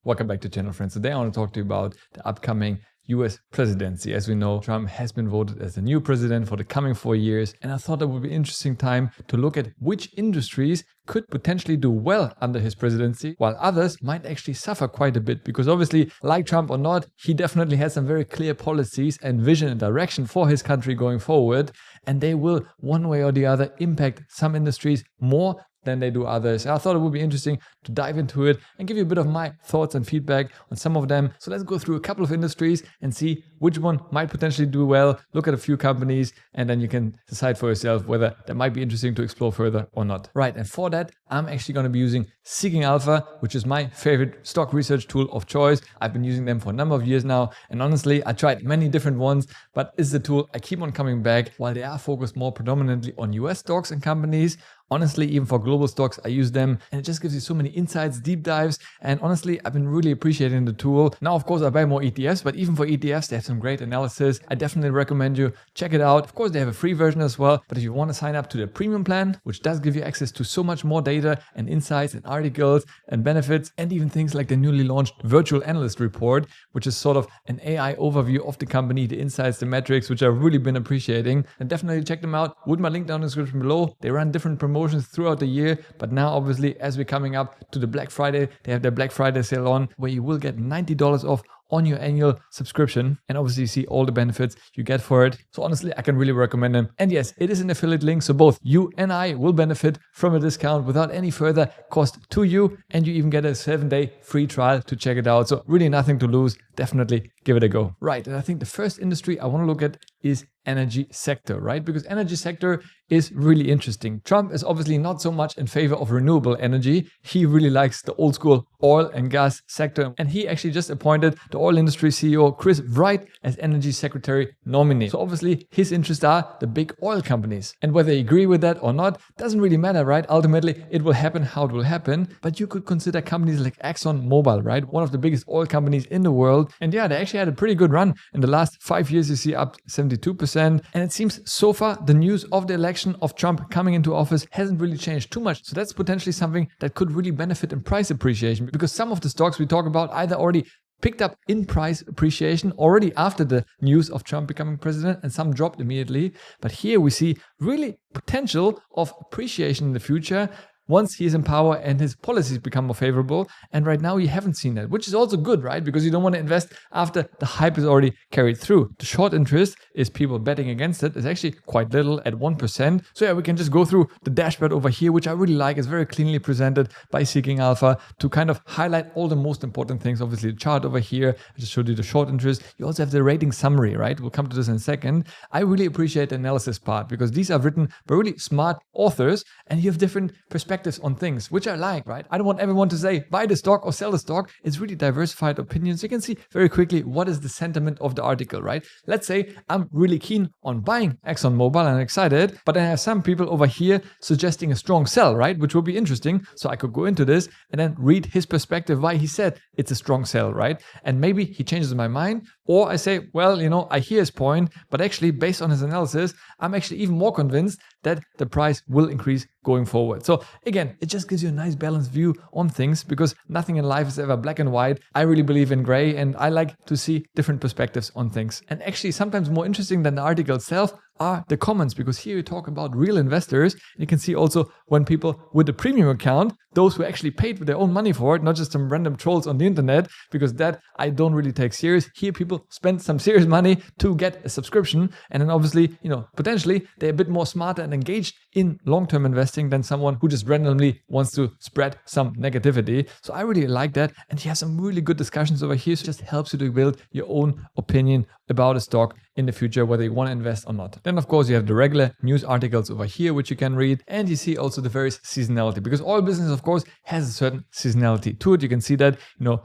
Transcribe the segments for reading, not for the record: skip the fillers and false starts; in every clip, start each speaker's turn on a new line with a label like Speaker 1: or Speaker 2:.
Speaker 1: Welcome back to the channel, friends. Today I want to talk to you about the upcoming US presidency. As we know, Trump has been voted as the new president for the coming 4 years, and I thought it would be an interesting time to look at which industries could potentially do well under his presidency, while others might actually suffer quite a bit, because obviously, like Trump or not, he definitely has some very clear policies and vision and direction for his country going forward, and they will one way or the other impact some industries more than they do others. I thought it would be interesting to dive into it and give you a bit of my thoughts and feedback on some of them. So let's go through a couple of industries and see which one might potentially do well, look at a few companies, and then you can decide for yourself whether that might be interesting to explore further or not. Right, and for that, I'm actually going to be using Seeking Alpha, which is my favorite stock research tool of choice. I've been using them for a number of years now, and honestly, I tried many different ones, but it's the tool I keep on coming back. While they are focused more predominantly on US stocks and companies, honestly, even for global stocks, I use them, and it just gives you so many insights, deep dives, and honestly, I've been really appreciating the tool. Now, of course, I buy more ETFs, but even for ETFs, they have some great analysis. I definitely recommend you check it out. Of course, they have a free version as well, but if you want to sign up to the premium plan, which does give you access to so much more data and insights and articles and benefits, and even things like the newly launched virtual analyst report, which is sort of an AI overview of the company, the insights, the metrics, which I've really been appreciating, and definitely check them out with my link down in the description below. They run different promotions throughout the year, but now obviously as we're coming up to the Black Friday, they have their Black Friday sale on, where you will get $90 off on your annual subscription, and obviously you see all the benefits you get for it. So honestly, I can really recommend them. And yes, it is an affiliate link, so both you and I will benefit from a discount without any further cost to you, and you even get a 7-day free trial to check it out. So really nothing to lose. Definitely give it a go. Right, and I think the first industry I want to look at is energy sector, right? Because energy sector is really interesting. Trump is obviously not so much in favor of renewable energy. He really likes the old school oil and gas sector. And he actually just appointed the oil industry CEO, Chris Wright, as energy secretary nominee. So obviously his interests are the big oil companies. And whether you agree with that or not, doesn't really matter, right? Ultimately, it will happen how it will happen. But you could consider companies like ExxonMobil, right? One of the biggest oil companies in the world. And yeah, they actually had a pretty good run. In the last 5 years, you see up 72%. And it seems so far the news of the election of Trump coming into office hasn't really changed too much. So that's potentially something that could really benefit in price appreciation, because some of the stocks we talk about either already picked up in price appreciation already after the news of Trump becoming president, and some dropped immediately. But here we see really potential of appreciation in the future once he is in power and his policies become more favorable. And right now you haven't seen that, which is also good, right? Because you don't want to invest after the hype is already carried through. The short interest is people betting against it is actually quite little at 1%. So yeah, we can just go through the dashboard over here, which I really like. It's very cleanly presented by Seeking Alpha to kind of highlight all the most important things. Obviously the chart over here, I just showed you the short interest. You also have the rating summary, right? We'll come to this in a second. I really appreciate the analysis part, because these are written by really smart authors, and you have different perspectives on things, which I like, right? I don't want everyone to say buy the stock or sell the stock. It's really diversified opinions. You can see very quickly what is the sentiment of the article, right? Let's say I'm really keen on buying ExxonMobil and I'm excited, but I have some people over here suggesting a strong sell, right? Which will be interesting. So I could go into this and then read his perspective, why he said it's a strong sell, right? And maybe he changes my mind, or I say, well, I hear his point, but actually based on his analysis, I'm actually even more convinced that the price will increase going forward. So again, it just gives you a nice balanced view on things, because nothing in life is ever black and white. I really believe in gray, and I like to see different perspectives on things. And actually sometimes more interesting than the article itself are the comments, because here we talk about real investors. You can see also when people with a premium account, those who actually paid with their own money for it, not just some random trolls on the internet, because that I don't really take serious. Here people spend some serious money to get a subscription, and then obviously, potentially they're a bit more smarter and engaged in long-term investing than someone who just randomly wants to spread some negativity. So I really like that, and you have some really good discussions over here. So it just helps you to build your own opinion about a stock in the future, whether you want to invest or not. Then of course you have the regular news articles over here, which you can read, and you see also the various seasonality, because oil business of course has a certain seasonality to it. You can see that,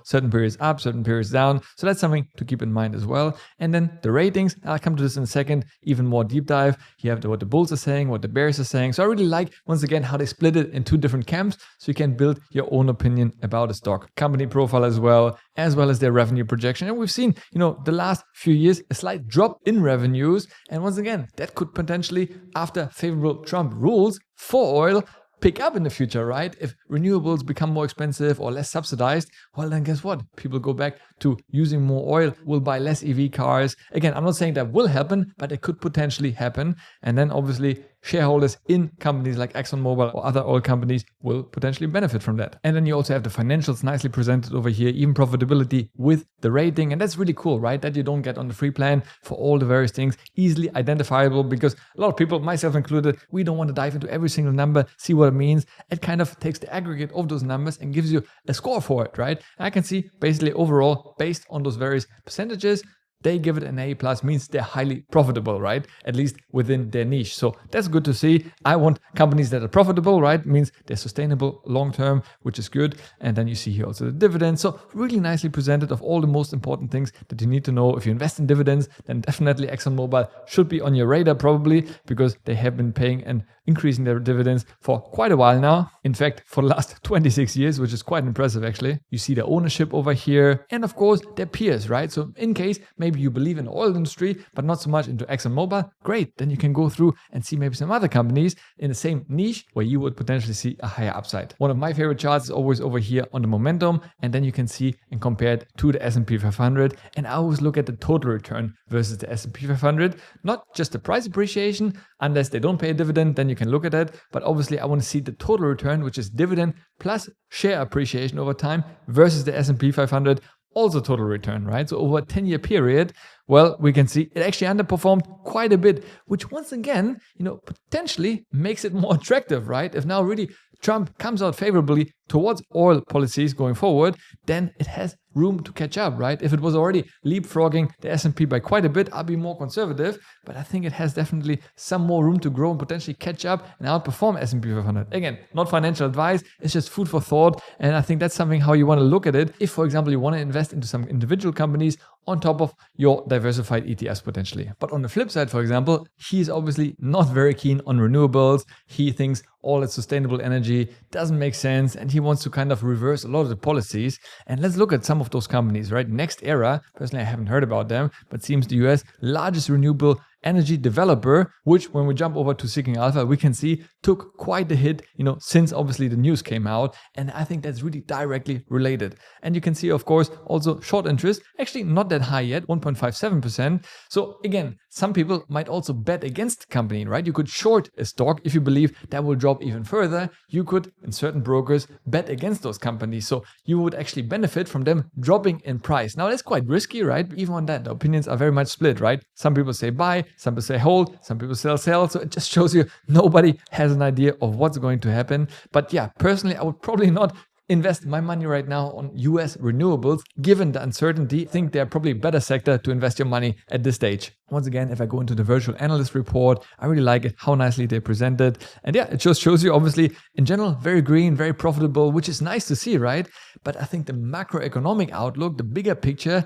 Speaker 1: certain periods up, certain periods down. So that's something to keep in mind as well. And then the ratings, I'll come to this in a second, even more deep dive. You have what the bulls are saying, what the bears are saying. So I really like, once again, how they split it in two different camps, so you can build your own opinion about a stock. Company profile as well as their revenue projection. And we've seen, the last few years, a slight drop in revenues. And once again, that could potentially, after favorable Trump rules for oil, pick up in the future, right? If renewables become more expensive or less subsidized, well, then guess what? People go back to using more oil, will buy less EV cars. Again, I'm not saying that will happen, but it could potentially happen. And then obviously shareholders in companies like ExxonMobil or other oil companies will potentially benefit from that. And then you also have the financials nicely presented over here, even profitability with the rating. And that's really cool, right? That you don't get on the free plan for all the various things, easily identifiable, because a lot of people, myself included, we don't want to dive into every single number, see what it means. It kind of takes the aggregate of those numbers and gives you a score for it, right? And I can see basically overall, based on those various percentages, they give it an A+, means they're highly profitable, right? At least within their niche. So that's good to see. I want companies that are profitable, right? Means they're sustainable long-term, which is good. And then you see here also the dividends. So really nicely presented of all the most important things that you need to know. If you invest in dividends, then definitely ExxonMobil should be on your radar probably, because they have been paying and increasing their dividends for quite a while now. In fact, for the last 26 years, which is quite impressive actually. You see the ownership over here and of course their peers, right? So in case maybe you believe in the oil industry, but not so much into ExxonMobil, great. Then you can go through and see maybe some other companies in the same niche where you would potentially see a higher upside. One of my favorite charts is always over here on the momentum, and then you can see and compare it to the S&P 500. And I always look at the total return versus the S&P 500, not just the price appreciation. Unless they don't pay a dividend, then you can look at that. But obviously I want to see the total return, which is dividend plus share appreciation over time versus the S&P 500, also total return, right? So over a 10-year period, well, we can see it actually underperformed quite a bit, which once again, potentially makes it more attractive, right? If now really Trump comes out favorably towards oil policies going forward, then it has room to catch up, right? If it was already leapfrogging the S&P by quite a bit, I'll be more conservative, but I think it has definitely some more room to grow and potentially catch up and outperform S&P 500. Again, not financial advice, it's just food for thought, and I think that's something how you want to look at it. If, for example, you want to invest into some individual companies on top of your diversified ETFs potentially. But on the flip side, for example, he's obviously not very keen on renewables. He thinks all that sustainable energy doesn't make sense, and he wants to kind of reverse a lot of the policies. And let's look at some of those companies, right? Next Era, personally I haven't heard about them, but seems the US largest renewable energy developer, which when we jump over to Seeking Alpha, we can see took quite a hit, since obviously the news came out. And I think that's really directly related. And you can see, of course, also short interest, actually not that high yet, 1.57%. So again, some people might also bet against the company, right? You could short a stock if you believe that will drop even further. You could, in certain brokers, bet against those companies. So you would actually benefit from them dropping in price. Now that's quite risky, right? Even on that, the opinions are very much split, right? Some people say buy, some people say hold, some people say sell. So it just shows you nobody has an idea of what's going to happen. But yeah, personally, I would probably not invest my money right now on US renewables. Given the uncertainty, I think they're probably a better sector to invest your money at this stage. Once again, if I go into the virtual analyst report, I really like it, how nicely they present it. And yeah, it just shows you obviously in general, very green, very profitable, which is nice to see, right? But I think the macroeconomic outlook, the bigger picture,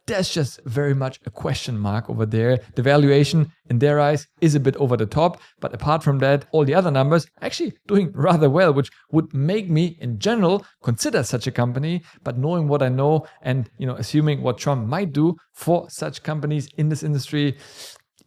Speaker 1: that's just very much a question mark over there. The valuation in their eyes is a bit over the top, but apart from that, all the other numbers are actually doing rather well, which would make me in general consider such a company. But knowing what I know and assuming what Trump might do for such companies in this industry,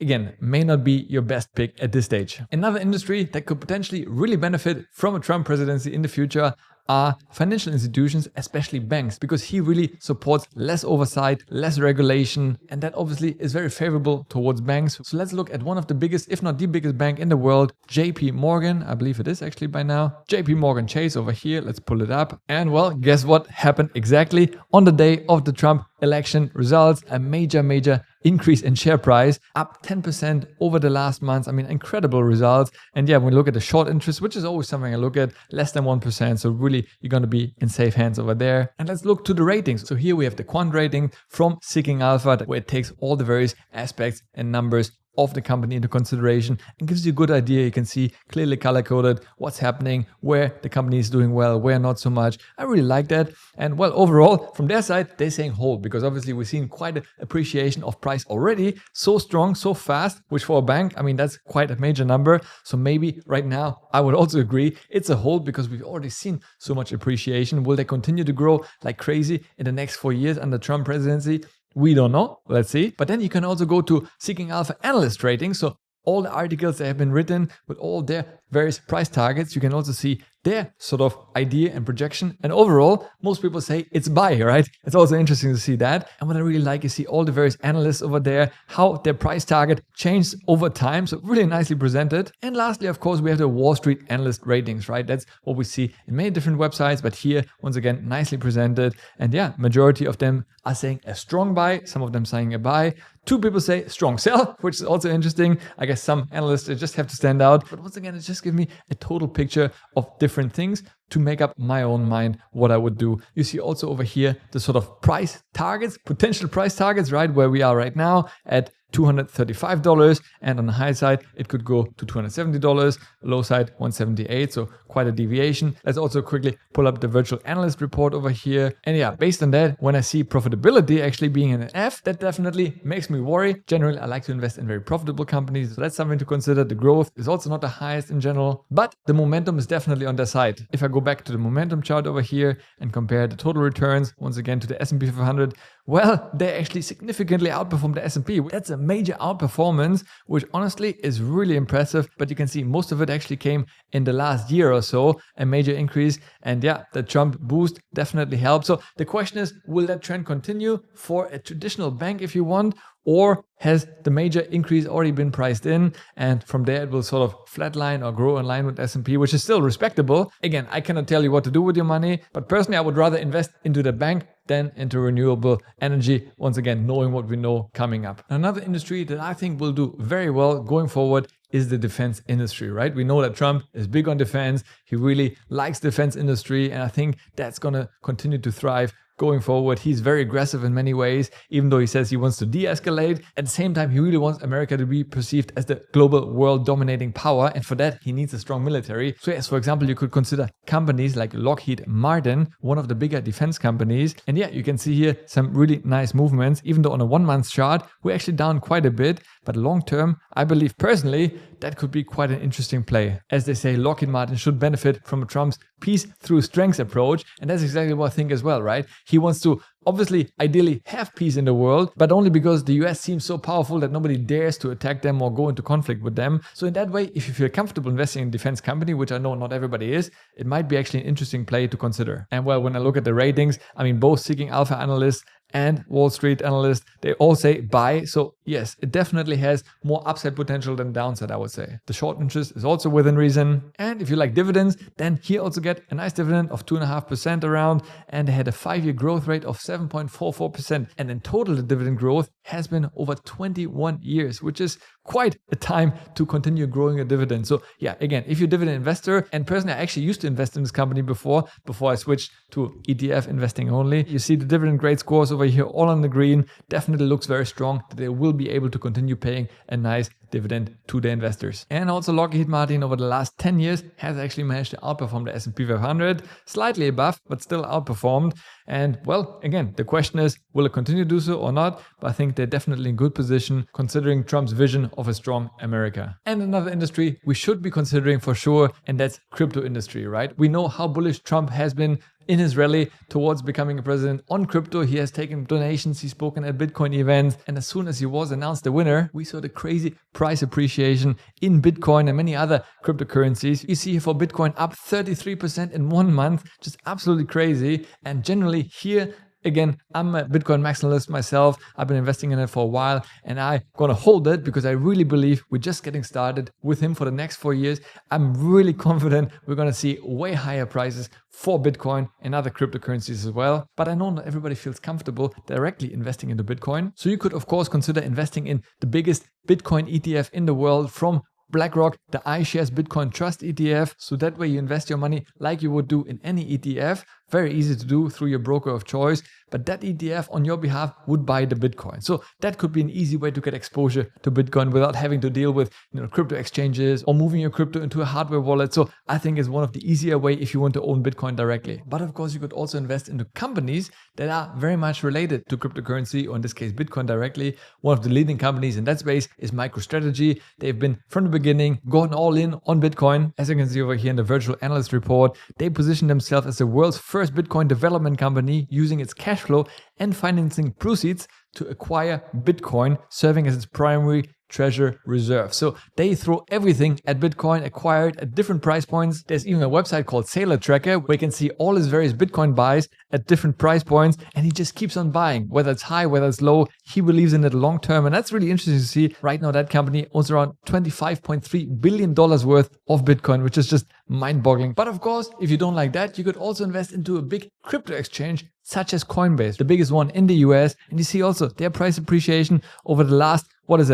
Speaker 1: again, may not be your best pick at this stage. Another industry that could potentially really benefit from a Trump presidency in the future are financial institutions, especially banks, because he really supports less oversight, less regulation, and that obviously is very favorable towards banks. So let's look at one of the biggest, if not the biggest bank in the world, JP Morgan. I believe it is actually by now. JP Morgan Chase over here. Let's pull it up. And well, guess what happened exactly on the day of the Trump election results? A major increase in share price, up 10% over the last months. I mean, incredible results. And yeah, when we look at the short interest, which is always something I look at, less than 1%. So really, you're going to be in safe hands over there. And let's look to the ratings. So here we have the quant rating from Seeking Alpha, where it takes all the various aspects and numbers of the company into consideration and gives you a good idea. You can see clearly color-coded what's happening, where the company is doing well, where not so much. I really like that. And well, overall, from their side, they're saying hold, because obviously we've seen quite an appreciation of price already. So strong, so fast, which for a bank, I mean, that's quite a major number. So maybe right now, I would also agree it's a hold, because we've already seen so much appreciation. Will they continue to grow like crazy in the next 4 years under Trump presidency? We don't know. Let's see. But then you can also go to Seeking Alpha analyst rating. So all the articles that have been written with all their various price targets. You can also see their sort of idea and projection. And overall, most people say it's buy, right? It's also interesting to see that. And what I really like is see all the various analysts over there, how their price target changed over time. So really nicely presented. And lastly, of course, we have the Wall Street analyst ratings, right? That's what we see in many different websites, but here, once again, nicely presented. And yeah, majority of them are saying a strong buy, some of them saying a buy. 2 people say strong sell, which is also interesting. I guess some analysts just have to stand out. But once again, it just gives me a total picture of different things to make up my own mind what I would do. You see also over here the sort of price targets, potential price targets, right? Where we are right now at $235, and on the high side it could go to $270, low side 178, so quite a deviation. Let's also quickly pull up the virtual analyst report over here. And yeah, based on that, when I see profitability actually being in an F, that definitely makes me worry. Generally, I like to invest in very profitable companies, so that's something to consider. The growth is also not the highest in general, but the momentum is definitely on their side. If I go back to the momentum chart over here and compare the total returns once again to the S&P 500, well, they actually significantly outperformed the S&P. That's a major outperformance, which honestly is really impressive. But you can see most of it actually came in the last year or so, a major increase. And yeah, the Trump boost definitely helped. So the question is, will that trend continue for a traditional bank if you want? Or has the major increase already been priced in, and from there it will sort of flatline or grow in line with S&P, which is still respectable. Again, I cannot tell you what to do with your money, but personally I would rather invest into the bank than into renewable energy, once again knowing what we know coming up. Another industry that I think will do very well going forward is the defense industry, right? We know that Trump is big on defense. He really likes defense industry, and I think that's going to continue to thrive going forward. He's very aggressive in many ways, even though he says he wants to de-escalate. At the same time, he really wants America to be perceived as the global world dominating power. And for that, he needs a strong military. So yes, for example, you could consider companies like Lockheed Martin, one of the bigger defense companies. And yeah, you can see here some really nice movements, even though on a 1-month chart, we're actually down quite a bit. But long term, I believe personally, that could be quite an interesting play. As they say, Lockheed Martin should benefit from Trump's peace through strength approach. And that's exactly what I think as well, right? He wants to obviously, ideally have peace in the world, but only because the US seems so powerful that nobody dares to attack them or go into conflict with them. So in that way, if you feel comfortable investing in a defense company, which I know not everybody is, it might be actually an interesting play to consider. And well, when I look at the ratings, I mean, both Seeking Alpha analysts and Wall Street analysts, they all say buy. So yes, it definitely has more upside potential than downside, I would say. The short interest is also within reason. And if you like dividends, then here also get a nice dividend of 2.5% around. And they had a 5-year growth rate of 7.44%. And in total, the dividend growth has been over 21 years, which is quite a time to continue growing a dividend. So yeah, again, if you're a dividend investor, and personally, I actually used to invest in this company before I switched to ETF investing only. You see the dividend grade scores over here, all on the green. Definitely looks very strong that they will be able to continue paying a nice dividend to the investors. And also Lockheed Martin over the last 10 years has actually managed to outperform the S&P 500, slightly above, but still outperformed. And well, again, the question is, will it continue to do so or not? But I think they're definitely in good position considering Trump's vision of a strong America. And another industry we should be considering for sure, and that's crypto industry, right? We know how bullish Trump has been in his rally towards becoming a president on crypto. He has taken donations, he's spoken at Bitcoin events, and as soon as he was announced the winner, we saw the crazy price appreciation in Bitcoin and many other cryptocurrencies. You see for Bitcoin up 33% in 1 month, just absolutely crazy. And generally here, again, I'm a Bitcoin maximalist myself. I've been investing in it for a while, and I'm going to hold it because I really believe we're just getting started with him for the next 4 years. I'm really confident we're going to see way higher prices for Bitcoin and other cryptocurrencies as well. But I know not everybody feels comfortable directly investing into Bitcoin. So you could, of course, consider investing in the biggest Bitcoin ETF in the world from BlackRock, the iShares Bitcoin Trust ETF. So that way you invest your money like you would do in any ETF. Very easy to do through your broker of choice, but that ETF on your behalf would buy the Bitcoin. So that could be an easy way to get exposure to Bitcoin without having to deal with crypto exchanges or moving your crypto into a hardware wallet. So I think it's one of the easier way if you want to own Bitcoin directly. But of course, you could also invest into companies that are very much related to cryptocurrency, or in this case, Bitcoin directly. One of the leading companies in that space is MicroStrategy. They've been from the beginning gone all in on Bitcoin. As you can see over here in the virtual analyst report, they position themselves as the world's first Bitcoin development company, using its cash flow and financing proceeds to acquire Bitcoin, serving as its primary treasure reserve. So they throw everything at Bitcoin, acquired at different price points. There's even a website called Sailor Tracker where you can see all his various Bitcoin buys at different price points, and he just keeps on buying, whether it's high, whether it's low. He believes in it long term, and that's really interesting to see. Right now, that company owns around $25.3 billion worth of Bitcoin, which is just mind-boggling. But of course, if you don't like that, you could also invest into a big crypto exchange such as Coinbase, the biggest one in the US. And you see also their price appreciation over the last,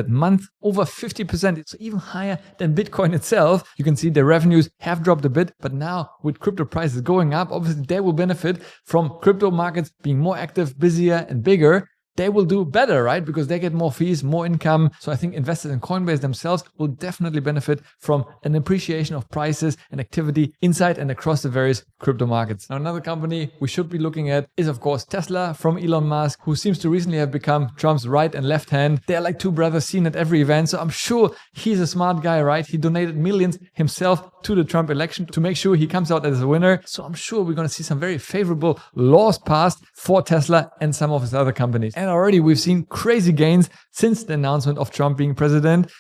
Speaker 1: month, over 50%. It's even higher than Bitcoin itself. You can see their revenues have dropped a bit, but now with crypto prices going up, obviously they will benefit from crypto markets being more active, busier and bigger. They will do better, right? Because they get more fees, more income. So I think investors in Coinbase themselves will definitely benefit from an appreciation of prices and activity inside and across the various crypto markets. Now, another company we should be looking at is, of course, Tesla from Elon Musk, who seems to recently have become Trump's right and left hand. They're like two brothers seen at every event. So I'm sure he's a smart guy, right? He donated millions himself to the Trump election to make sure he comes out as a winner. So I'm sure we're going to see some very favorable laws passed for Tesla and some of his other companies. And already we've seen crazy gains since the announcement of Trump being president.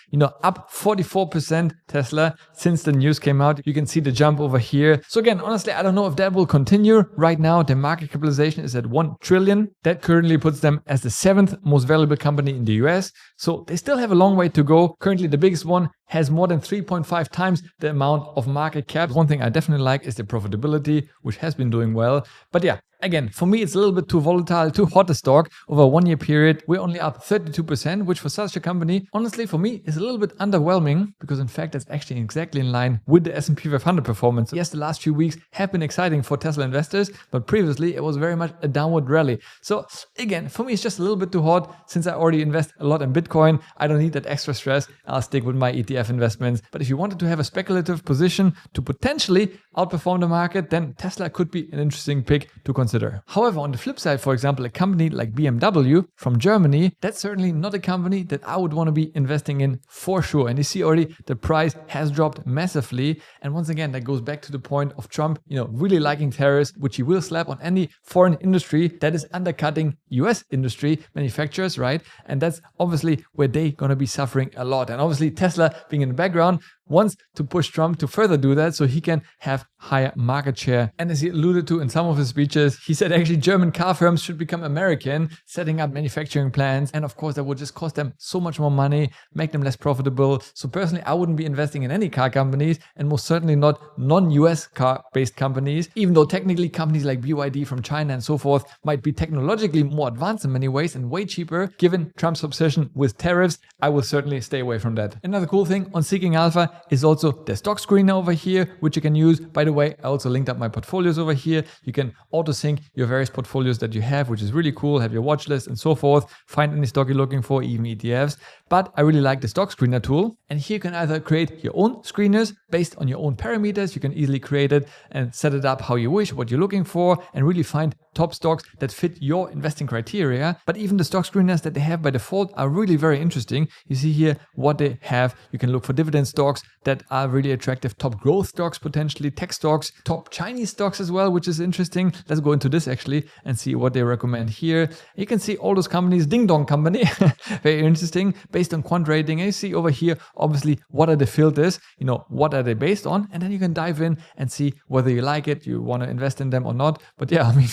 Speaker 1: Up 44% Tesla since the news came out. You can see the jump over here. So again, honestly, I don't know if that will continue. Right now, their market capitalization is at 1 trillion. That currently puts them as the 7th most valuable company in the US. So they still have a long way to go. Currently, the biggest one has more than 3.5 times the amount of market cap. One thing I definitely like is the profitability, which has been doing well. But yeah, again, for me, it's a little bit too volatile, too hot a stock. Over a 1 year period, we're only up 32%, which for such a company, honestly, for me, is a little bit underwhelming because in fact, it's actually exactly in line with the S&P 500 performance. Yes, the last few weeks have been exciting for Tesla investors, but previously it was very much a downward rally. So again, for me, it's just a little bit too hot. Since I already invest a lot in Bitcoin, I don't need that extra stress. I'll stick with my ETF investments. But if you wanted to have a speculative position to potentially outperform the market, then Tesla could be an interesting pick to consider. However, on the flip side, for example, a company like BMW from Germany, that's certainly not a company that I would want to be investing in for sure. And you see already the price has dropped massively. And once again, that goes back to the point of Trump, really liking tariffs, which he will slap on any foreign industry that is undercutting US industry manufacturers, right? And that's obviously where they're going to be suffering a lot. And obviously Tesla being in the background wants to push Trump to further do that so he can have higher market share. And as he alluded to in some of his speeches, he said actually German car firms should become American, setting up manufacturing plants. And of course, that would just cost them so much more money, make them less profitable. So personally, I wouldn't be investing in any car companies and most certainly not non-US car-based companies, even though technically companies like BYD from China and so forth might be technologically more advanced in many ways and way cheaper. Given Trump's obsession with tariffs, I will certainly stay away from that. Another cool thing on Seeking Alpha is also the stock screener over here, which you can use. By the way, I also linked up my portfolios over here. You can auto sync your various portfolios that you have, which is really cool. Have your watch list and so forth. Find any stock you're looking for, even ETFs. But I really like the stock screener tool. And here you can either create your own screeners based on your own parameters. You can easily create it and set it up how you wish, what you're looking for, and really find top stocks that fit your investing criteria. But even the stock screeners that they have by default are really very interesting. You see here what they have. You can look for dividend stocks that are really attractive, top growth stocks, potentially tech stocks, top Chinese stocks as well, which is interesting. Let's go into this actually and see what they recommend here. You can see all those companies, Ding Dong Company, very interesting, based on quant rating. And you see over here, obviously, what are the filters, what are they based on? And then you can dive in and see whether you like it, you want to invest in them or not. But yeah, I mean,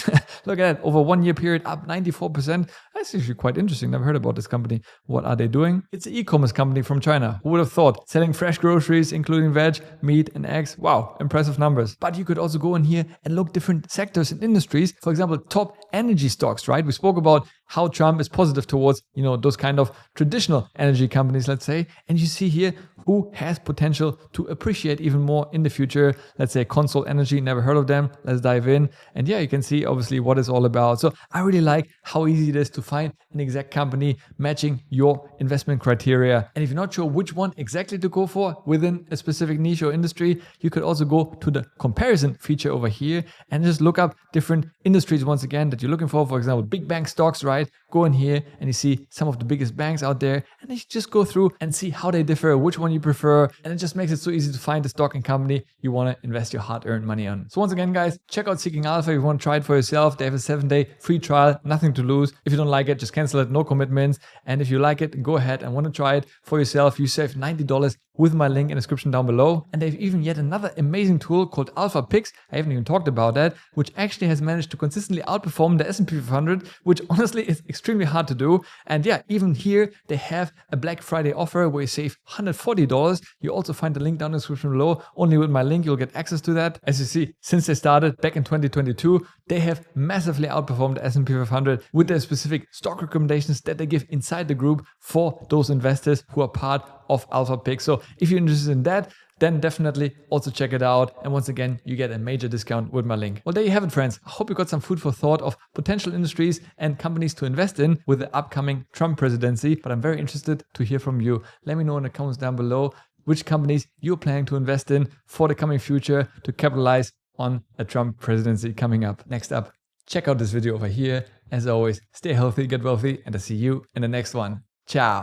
Speaker 1: look at that, over 1 year period, up 94%. That's actually quite interesting. Never heard about this company. What are they doing? It's an e-commerce company from China. Who would have thought? Selling fresh groceries, including veg, meat, and eggs. Wow, impressive numbers. But you could also go in here and look different sectors and industries. For example, top energy stocks, right? We spoke about how Trump is positive towards, those kind of traditional energy companies, let's say. And you see here who has potential to appreciate even more in the future. Let's say Consol Energy, never heard of them. Let's dive in. And yeah, you can see obviously what it's all about. So I really like how easy it is to find an exact company matching your investment criteria. And if you're not sure which one exactly to go for within a specific niche or industry, you could also go to the comparison feature over here and just look up different industries once again that you're looking for. For example, big bank stocks, right? Go in here and you see some of the biggest banks out there. And you just go through and see how they differ, which one you prefer, and it just makes it so easy to find the stock and company you want to invest your hard-earned money on. So once again, guys, check out Seeking Alpha if you want to try it for yourself. They have a 7-day free trial, nothing to lose. If you don't like it, just cancel it, no commitments. And if you like it, go ahead and want to try it for yourself. You save $90 with my link in the description down below. And they've even yet another amazing tool called Alpha Picks. I haven't even talked about that, which actually has managed to consistently outperform the S&P 500, which honestly is extremely hard to do. And yeah, even here they have a Black Friday offer where you save $140. You also find the link down in the description below. Only with my link you'll get access to that. As you see, since they started back in 2022, they have massively outperformed the S&P 500 with their specific stock recommendations that they give inside the group for those investors who are part of Alpha Picks. So if you're interested in that, then definitely also check it out. And once again, you get a major discount with my link. Well, there you have it, friends. I hope you got some food for thought of potential industries and companies to invest in with the upcoming Trump presidency. But I'm very interested to hear from you. Let me know in the comments down below which companies you're planning to invest in for the coming future to capitalize on a Trump presidency coming up. Next up, check out this video over here. As always, stay healthy, get wealthy, and I'll see you in the next one. Ciao.